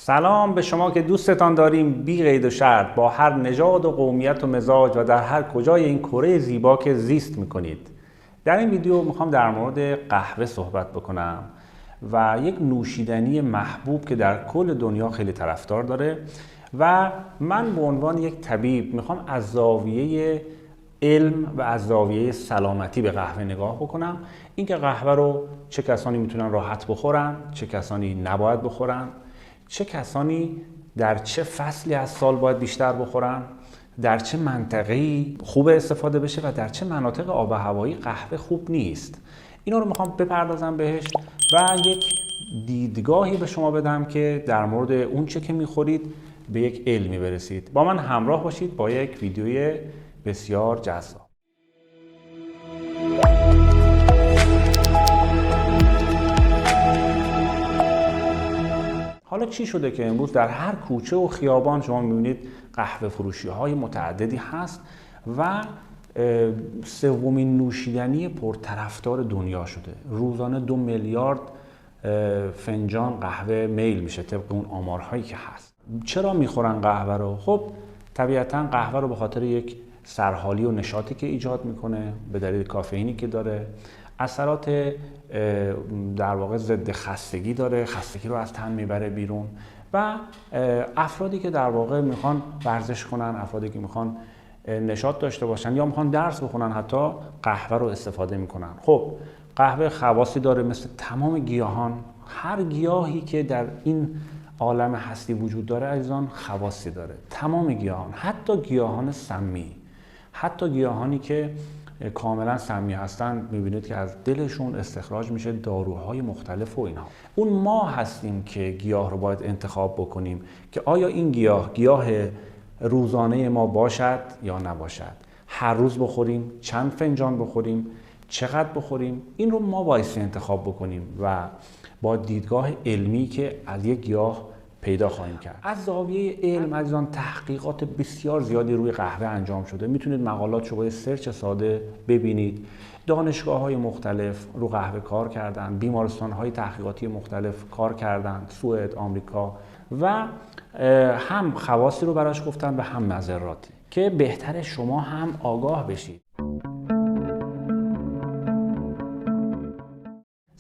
سلام به شما که دوستتان داریم بی قید و شرط، با هر نژاد و قومیت و مزاج و در هر کجای این کره زیبا که زیست میکنید. در این ویدیو میخوام در مورد قهوه صحبت بکنم و یک نوشیدنی محبوب که در کل دنیا خیلی طرفدار داره و من به عنوان یک طبیب میخوام از زاویه علم و از زاویه سلامتی به قهوه نگاه بکنم. اینکه قهوه رو چه کسانی میتونن راحت بخورن، چه کسانی نباید بخورن، چه کسانی در چه فصلی از سال باید بیشتر بخورن، در چه منطقه‌ای خوب استفاده بشه و در چه مناطق آب و هوایی قهوه خوب نیست. اینا رو میخوام بپردازم بهش و یک دیدگاهی به شما بدم که در مورد اون چه که میخورید به یک علمی برسید. با من همراه باشید با یک ویدیوی بسیار جذاب. حالا چی شده که امروز در هر کوچه و خیابان شما می‌بینید قهوه فروشی های متعددی هست و سومین نوشیدنی پرطرفدار دنیا شده. روزانه 2 میلیارد فنجان قهوه میل میشه طبق اون آمارهایی که هست. چرا میخورن قهوه رو؟ خب طبیعتاً قهوه رو به خاطر یک سرحالی و نشاطی که ایجاد میکنه، به دلیل کافئینی که داره، اثرات در واقع ضد خستگی داره، خستگی رو از تن میبره بیرون و افرادی که در واقع میخوان ورزش کنن، افرادی که میخوان نشاط داشته باشن یا میخوان درس بخونن حتی قهوه رو استفاده میکنن. خب قهوه خواصی داره مثل تمام گیاهان. هر گیاهی که در این عالم هستی وجود داره عزیزان خواصی داره. تمام گیاهان، حتی گیاهان سمی، حتی گیاهانی که کاملا سمی هستن، میبینید که از دلشون استخراج میشه داروهای مختلف و اینها. اون ما هستیم که گیاه رو باید انتخاب بکنیم که آیا این گیاه روزانه ما باشد یا نباشد. هر روز بخوریم، چند فنجان بخوریم، چقدر بخوریم، این رو ما باید انتخاب بکنیم و با دیدگاه علمی که از یک گیاه پیدا خواهیم کرد. از زاویه علم عزیزان تحقیقات بسیار زیادی روی قهوه انجام شده. میتونید مقالات رو با سرچ ساده ببینید. دانشگاه‌های مختلف رو قهوه کار کردن، بیمارستان‌های تحقیقاتی مختلف کار کردن، سوئد، آمریکا، و هم خواصی رو براش گفتن و هم مضراتی که بهتره شما هم آگاه بشید.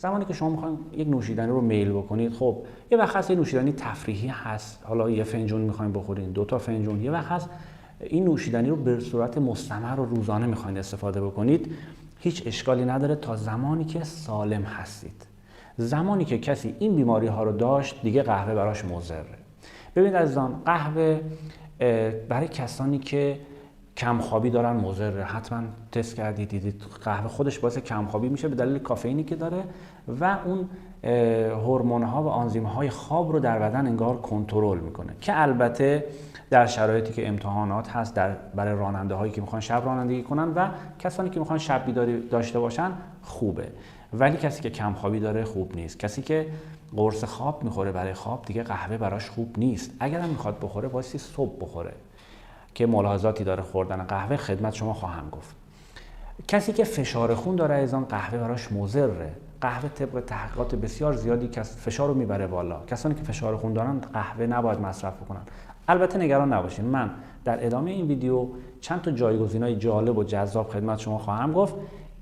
زمانی که شما میخواین یک نوشیدنی رو میل بکنید، خب یه وقت هست یه نوشیدنی تفریحی هست، حالا یه فنجون میخواین بخورین، 2 تا فنجون، یه وقت هست این نوشیدنی رو به صورت مستمر و روزانه میخواین استفاده بکنید. هیچ اشکالی نداره تا زمانی که سالم هستید. زمانی که کسی این بیماری ها رو داشت دیگه قهوه براش مضره. ببینید عزیزان، قهوه برای کسانی که کمخوابی دارن مضره. حتما تست کردید، دیدید قهوه خودش باعث کمخوابی میشه به دلیل کافئینی که داره و اون هورمون ها و آنزیم های خواب رو در بدن انگار کنترل میکنه، که البته در شرایطی که امتحانات هست برای راننده هایی که میخوان شب رانندگی کنن و کسانی که میخوان شب بیداری داشته باشن خوبه، ولی کسی که کمخوابی داره خوب نیست. کسی که قرص خواب میخوره برای خواب دیگه قهوه براش خوب نیست. اگر هم میخواد بخوره واسه صبح بخوره که ملاحظاتی داره خوردن قهوه، خدمت شما خواهم گفت. کسی که فشار خون داره عزیزان قهوه براش مضره. قهوه طبق تحقیقات بسیار زیادی که فشار رو میبره بالا. کسانی که فشار خون دارن قهوه نباید مصرف بکنن. البته نگران نباشین، من در ادامه این ویدیو چند تا جایگزینای جالب و جذاب خدمت شما خواهم گفت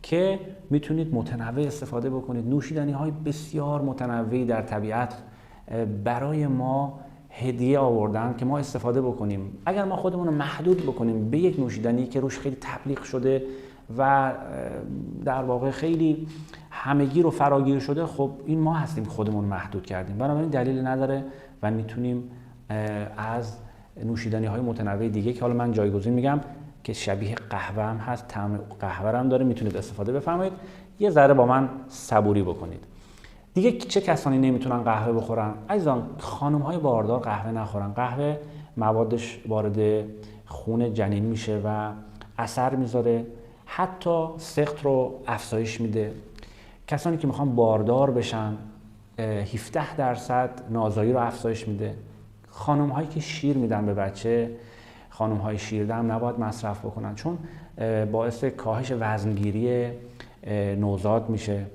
که میتونید متنوع استفاده بکنید. نوشیدنی های بسیار متنوعی در طبیعت برای ما هدیه آوردن که ما استفاده بکنیم. اگر ما خودمون رو محدود بکنیم به یک نوشیدنی که روش خیلی تبلیغ شده و در واقع خیلی همگیر و فراگیر شده، خب این ما هستیم خودمون محدود کردیم. بنابراین دلیلی نداره و میتونیم از نوشیدنی های متنوع دیگه که حالا من جایگزین میگم که شبیه قهوه هم هست، طعم قهوه هم داره، میتونید استفاده بفرمایید. یه ذره با من صبوری بکنید. دیگه چه کسانی نمیتونن قهوه بخورن؟ عزیزان، خانم های باردار قهوه نخورن. قهوه موادش وارد خون جنین میشه و اثر میذاره، حتی سقط رو افزایش میده. کسانی که میخوان باردار بشن 17% نازایی رو افزایش میده. خانم هایی که شیر میدن به بچه، خانم های شیردم نباید مصرف بکنن چون باعث کاهش وزنگیری نوزاد میشه.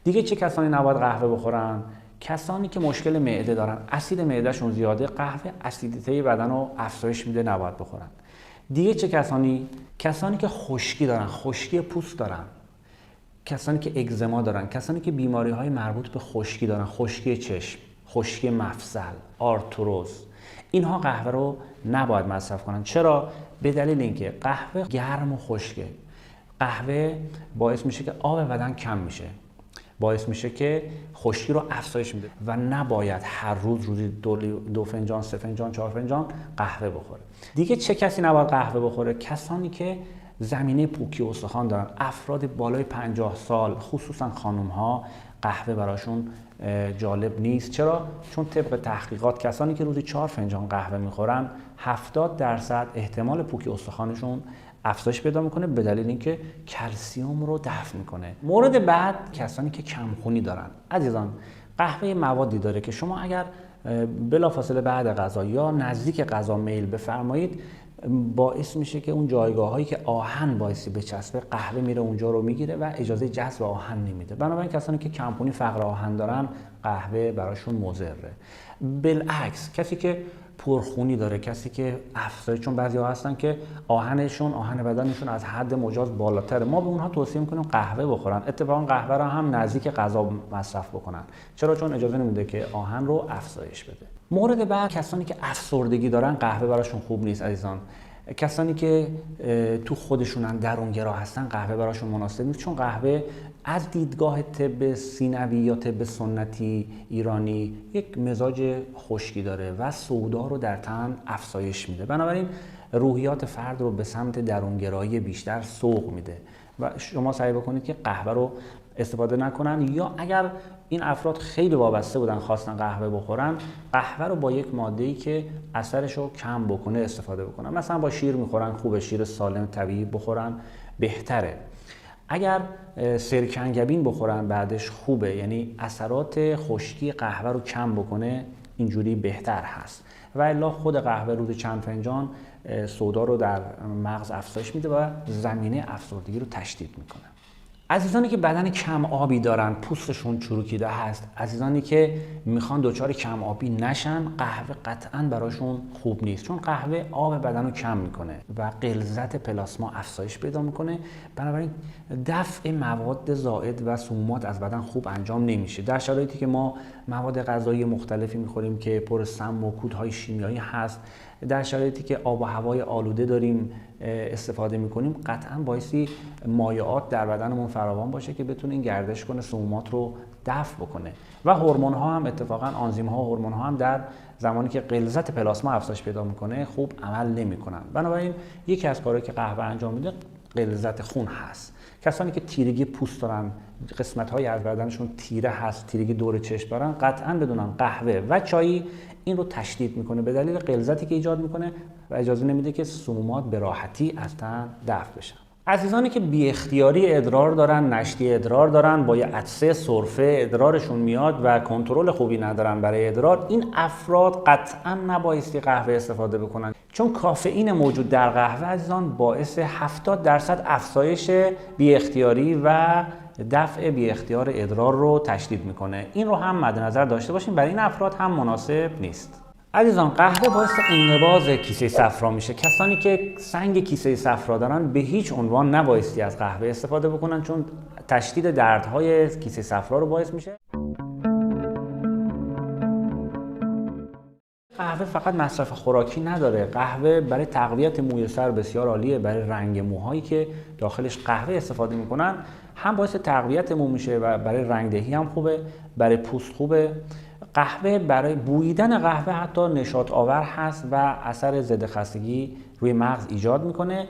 دیگه چه کسانی نباید قهوه بخورن؟ کسانی که مشکل معده دارن، اسید معدهشون زیاده، قهوه اسیدیته بدن رو افزایش میده، نباید بخورن. دیگه چه کسانی؟ کسانی که خشکی دارن، خشکی پوست دارن، کسانی که اگزما دارن، کسانی که بیماری‌های مربوط به خشکی دارن، خشکی چشم، خشکی مفصل، آرتروز، اینها قهوه رو نباید مصرف کنن. چرا؟ به دلیل اینکه قهوه گرم و خشکه. قهوه باعث میشه که آب بدن کم میشه، باعث میشه که خشکی رو افزایش میده و نباید هر روزی 2 فنجان، 3 فنجان، 4 فنجان قهوه بخوره. دیگه چه کسی نباید قهوه بخوره؟ کسانی که زمینه پوکی استخوان دارن، افراد بالای 50 سال، خصوصا خانم ها، قهوه براشون جالب نیست. چرا؟ چون طبق تحقیقات کسانی که روزی 4 فنجان قهوه میخورن 70% احتمال پوکی استخوانشون افزایش پیدا میکنه، به دلیل اینکه کلسیم رو دفع میکنه. مورد بعد کسانی که کمخونی دارن. عزیزان، قهوه موادی داره که شما اگر بلافاصله بعد غذا یا نزدیک غذا میل بفرمایید، باعث میشه که اون جایگاه هایی که آهن بایستی بچسبه، قهوه میره اونجا رو میگیره و اجازه جذب آهن نمیده. بنابراین کسانی که کمخونی، فقر آهن دارن، قهوه براشون مضره. بالعکس کسی که پرخونی داره، کسی که افزایش، چون بعضیا هستن که آهن بدنشون از حد مجاز بالاتره، ما به اونها توصیه میکنیم قهوه بخورن. اتفاقا قهوه رو هم نزدیک غذا مصرف بکنن. چرا؟ چون اجازه نمیده که آهن رو افزایش بده. مورد بعد کسانی که افسردگی دارن، قهوه براشون خوب نیست. عزیزان، کسانی که تو خودشونن درونگرا هستن، قهوه براشون مناسب نیست، چون قهوه از دیدگاه طب سینوی یا طب سنتی ایرانی یک مزاج خشکی داره و سودا رو در تن افزایش میده. بنابراین روحیات فرد رو به سمت درونگرایی بیشتر سوق میده و شما سعی بکنید که قهوه رو استفاده نکنن، یا اگر این افراد خیلی وابسته بودن خواستن قهوه بخورن، قهوه رو با یک ماده‌ای که اثرش رو کم بکنه استفاده بکنن. مثلا با شیر میخورن، خوبه، شیر سالم طبیعی بخورن بهتره. اگر سرکنگبین بخورن بعدش خوبه، یعنی اثرات خشکی قهوه رو کم بکنه، اینجوری بهتر هست. و الا خود قهوه روز چند فنجان سودا رو در مغز افزایش میده و زمینه افسردگی رو تشدید میکنه. عزیزانی که بدن کم آبی دارن، پوستشون چروکیده هست، عزیزانی که میخوان دچار کم آبی نشن، قهوه قطعاً براشون خوب نیست، چون قهوه آب بدن رو کم میکنه و غلظت پلاسما افزایش پیدا میکنه. بنابراین دفع مواد زائد و سمومات از بدن خوب انجام نمیشه. در شرایطی که ما مواد غذایی مختلفی میخوریم که پر سم و کودهای شیمیایی هست، در شرایطی که آب و هوای آلوده داریم استفاده میکنیم، قطعا بایستی مایعات در بدنمون فراوان باشه که بتونه این گردش کنه، سمومات رو دفع بکنه. و هورمون ها هم اتفاقا، آنزیم ها و هورمون ها هم در زمانی که غلظت پلاسما افزایش پیدا میکنه خوب عمل نمیکنن. بنابراین یکی از کارهایی که قهوه انجام میده غلظت خون هست. کسانی که تیرگی پوست دارن، قسمت های از بدنشون تیره هست، تیرگی دور چشم دارن، قطعا بدونن قهوه و چای این رو تشدید میکنه به دلیل غلظتی که ایجاد میکنه و اجازه نمیده که سمومات به راحتی از تن دفع بشن. عزیزانی که بی اختیاری ادرار دارن، نشتی ادرار دارن، با یه عطسه سرفه ادرارشون میاد و کنترل خوبی ندارن برای ادرار، این افراد قطعا نبایستی قهوه استفاده بکنن، چون کافئین موجود در قهوه عزیزان باعث 70% افزایش بی اختیاری و دفع بی اختیار ادرار رو تشدید میکنه. این رو هم مد نظر داشته باشیم، برای این افراد هم مناسب نیست. عزیزان، قهوه باعث انقباض کیسه صفرا میشه. کسانی که سنگ کیسه صفرا دارن به هیچ عنوان نبایستی از قهوه استفاده بکنن، چون تشدید دردهای کیسه صفرا رو باعث میشه. قهوه فقط مصرف خوراکی نداره. قهوه برای تقویت موی سر بسیار عالیه. برای رنگ موهایی که داخلش قهوه استفاده میکنن هم باعث تقویت مو میشه و برای رنگدهی هم خوبه، برای پوست خوبه. قهوه برای بوییدن قهوه حتی نشاط آور هست و اثر ضد خستگی روی مغز ایجاد میکنه.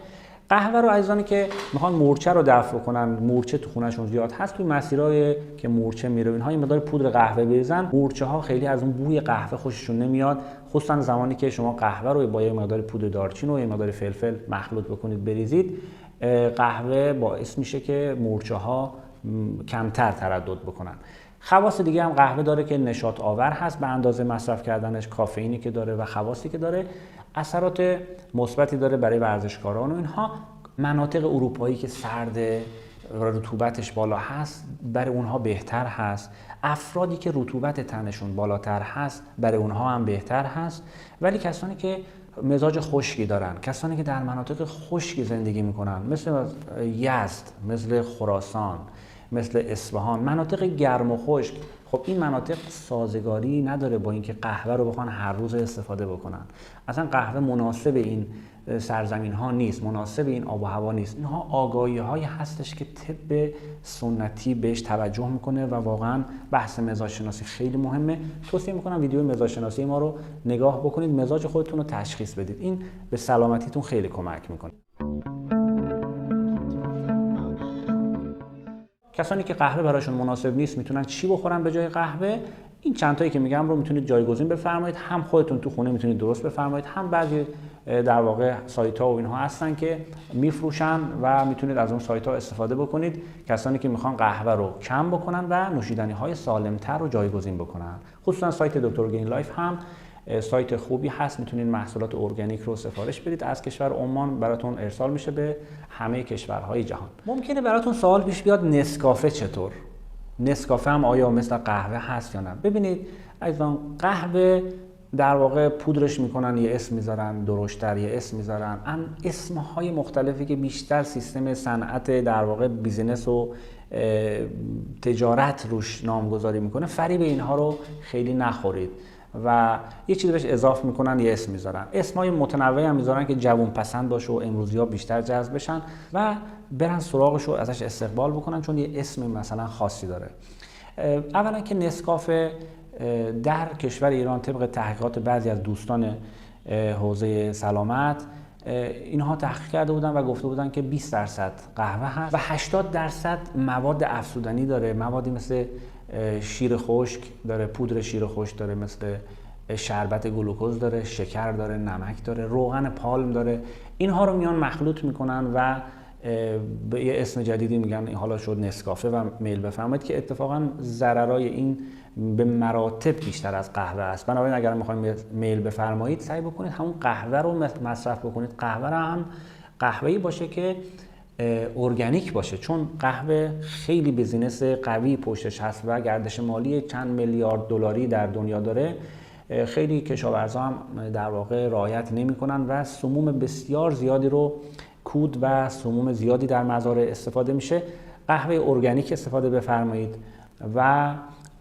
قهوه رو عزیزانی که میخوان مورچه رو دفع کنن، مورچه تو خونه‌شون زیاد هست، توی مسیرهای که مورچه میره اینها یه مقدار پودر قهوه بریزن، مورچه ها خیلی از اون بوی قهوه خوششون نمیاد، خصوصا زمانی که شما قهوه رو با یه مقدار پودر دارچین و یه مقدار فلفل مخلوط بکنید بریزید، قهوه باعث میشه که مورچه ها کمتر تردد بکنن. خواص دیگه هم قهوه داره که نشاط آور هست به اندازه مصرف کردنش، کافئینی که داره و خواصی که داره، اثرات مثبتی داره برای ورزشکاران و اینها. مناطق اروپایی که سرده، رطوبتش بالا هست برای اونها بهتر هست. افرادی که رطوبت تنشون بالاتر هست برای اونها هم بهتر هست. ولی کسانی که مزاج خشکی دارن، کسانی که در مناطق خشکی زندگی میکنن، مثل یزد، مثل خراسان، مثل اصفهان، مناطق گرم و خشک، خب این مناطق سازگاری نداره با اینکه قهوه رو بخوان هر روز استفاده بکنن. اصلا قهوه مناسب این سرزمین ها نیست، مناسب این آب و هوا نیست. اینها آگاهی هایی هستش که طب سنتی بهش توجه میکنه و واقعا بحث مزاج شناسی خیلی مهمه. توصیه میکنم ویدیو مزاج شناسی ما رو نگاه بکنید، مزاج خودتون رو تشخیص بدید. این به سلامتیتون خیلی کمک میکنه. کسانی که قهوه براشون مناسب نیست میتونن چی بخورن به جای قهوه؟ این چند تایی که میگم رو میتونید جایگزین بفرمایید. هم خودتون تو خونه میتونید درست بفرمایید، هم بعضی در واقع سایت ها و اینها هستن که میفروشن و میتونید از اون سایت ها استفاده بکنید. کسانی که میخوان قهوه رو کم بکنن و نوشیدنی های سالمتر رو جایگزین بکنن. خصوصا سایت دکتر گین لایف هم سایت خوبی هست، میتونید محصولات ارگانیک رو سفارش بدید. از کشور عمان براتون ارسال میشه به همه کشورهای جهان. ممکنه براتون سوال پیش بیاد نسکافه چطور؟ نسکافه هم آیا مثل قهوه هست یا نه؟ ببینید عزیزان، قهوه در واقع پودرش میکنن، یه اسم میذارن، درشتر یه اسم میذارن، اسمهای مختلفی که بیشتر سیستم صنعت در واقع بیزینس و تجارت روش نامگذاری میکنه. فریب اینها رو خیلی نخورید و یه چیزی بهش اضافه میکنن، یه اسم میذارن. اسمای متنوعی هم میذارن که جوان پسند باشه و امروزی‌ها بیشتر جذب بشن و برن سراغش رو ازش استقبال بکنن، چون یه اسم مثلا خاصی داره. اولا که نسکافه در کشور ایران طبق تحقیقات بعضی از دوستان حوزه سلامت، اینها تحقیق کرده بودن و گفته بودن که 20% قهوه هست و 80% مواد افزودنی داره. موادی مثل شیر خشک داره، پودر شیر خشک داره، مثل شربت گلوکوز داره، شکر داره، نمک داره، روغن پالم داره. اینها رو میان مخلوط میکنن و به یه اسم جدیدی میگن حالا شد نسکافه و میل بفرمایید که اتفاقا ضررای این به مراتب بیشتر از قهوه است. بنابراین اگر میخواید میل بفرمایید سعی بکنید همون قهوه رو مصرف بکنید. قهوه رو هم قهوه‌ای باشه که ارگانیک باشه، چون قهوه خیلی بیزینس قوی پشتش هست و گردش مالی چند میلیارد دلاری در دنیا داره. خیلی کشاورزا هم در واقع رعایت نمی‌کنن و سموم بسیار زیادی رو کود و سموم زیادی در مزارع استفاده میشه. قهوه ارگانیک استفاده بفرمایید و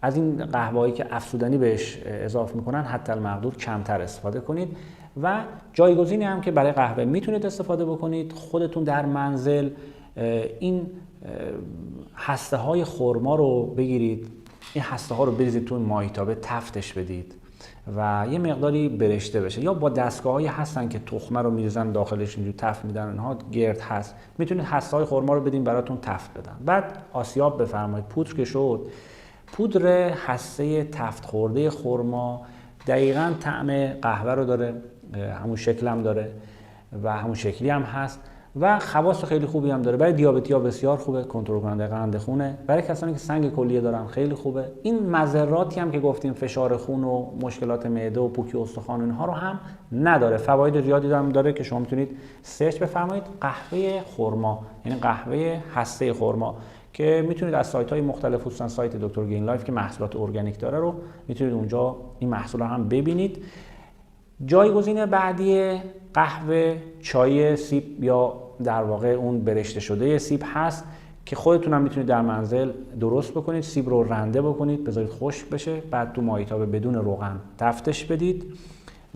از این قهوه‌ای که افزودنی بهش اضافه میکنن حتی المقدور کمتر استفاده کنید. و جایگزینی هم که برای قهوه میتونید استفاده بکنید، خودتون در منزل این هسته های خرما رو بگیرید، این هسته ها رو بریزید تو ماهیتابه، تفتش بدید و یه مقداری برشته بشه، یا با دستگاه‌هایی هستن که تخمه رو میریزن داخلش اینجوری تفت میدن، اینها گرد هست، میتونید هسته های خرما رو بدین براتون تفت بدن. بعد آسیاب بفرمایید. پودر که شد، پودر هسته تفت خورده خرما دقیقاً طعم قهوه رو داره، همون شکل هم داره و همون شکلی هم هست و خواص خیلی خوبی هم داره. برای دیابتی‌ها بسیار خوبه، کنترل کننده قند خونه. برای کسانی که سنگ کلیه دارن خیلی خوبه. این مضراتی هم که گفتیم، فشار خون و مشکلات معده و پوکی استخوان، اینها رو هم نداره. فواید زیادی هم داره که شما میتونید سرچ بفرمایید قهوه خرما، یعنی قهوه هسته خرما، که میتونید از سایت‌های مختلف، خصوصا سایت دکتر گین لایف که محصولات ارگانیک داره رو میتونید اونجا این محصولا هم ببینید. جایگزین بعدی قهوه چای سیب یا در واقع اون برشته شده سیب هست که خودتون هم میتونید در منزل درست بکنید. سیب رو رنده بکنید، بذارید خشک بشه، بعد تو ماهیتابه بدون روغن تفتش بدید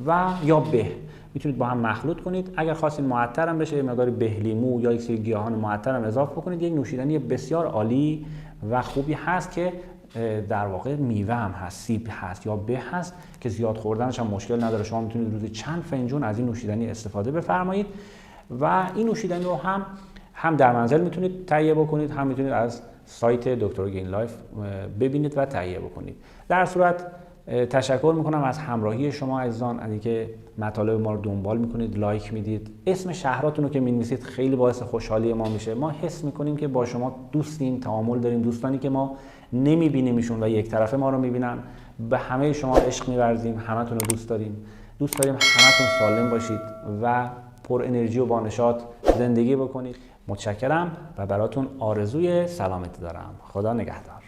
و یا به میتونید با هم مخلوط کنید. اگر خواستین معطر هم بشه، یه مقدار به لیمو یا یک سری گیاهان معطر هم اضافه بکنید. یک نوشیدنی بسیار عالی و خوبی هست که در واقع میوه هم هست، سیب هست یا به هست که زیاد خوردنش هم مشکل نداره. شما میتونید روزی چند فنجون از این نوشیدنی استفاده بفرمایید و این نوشیدنی رو هم در منزل میتونید تهیه بکنید، هم میتونید از سایت دکتر گین لایف ببینید و تهیه بکنید. در صورت تشکر میکنم از همراهی شما عزیزان، از اینکه مطالب ما رو دنبال میکنید، لایک میدید. اسم شهراتون رو که مینویسید خیلی باعث خوشحالی ما میشه. ما حس میکنیم که با شما دوستیم، تعامل داریم. دوستانی که ما نمیبینیمشون و یک طرفه ما رو میبینن، به همه شما عشق میورزیم، همتون رو دوست داریم. دوست داریم همتون سالم باشید و پر انرژی و با نشاط زندگی بکنید. متشکرم و براتون آرزوی سلامتی دارم. خدا نگهدار.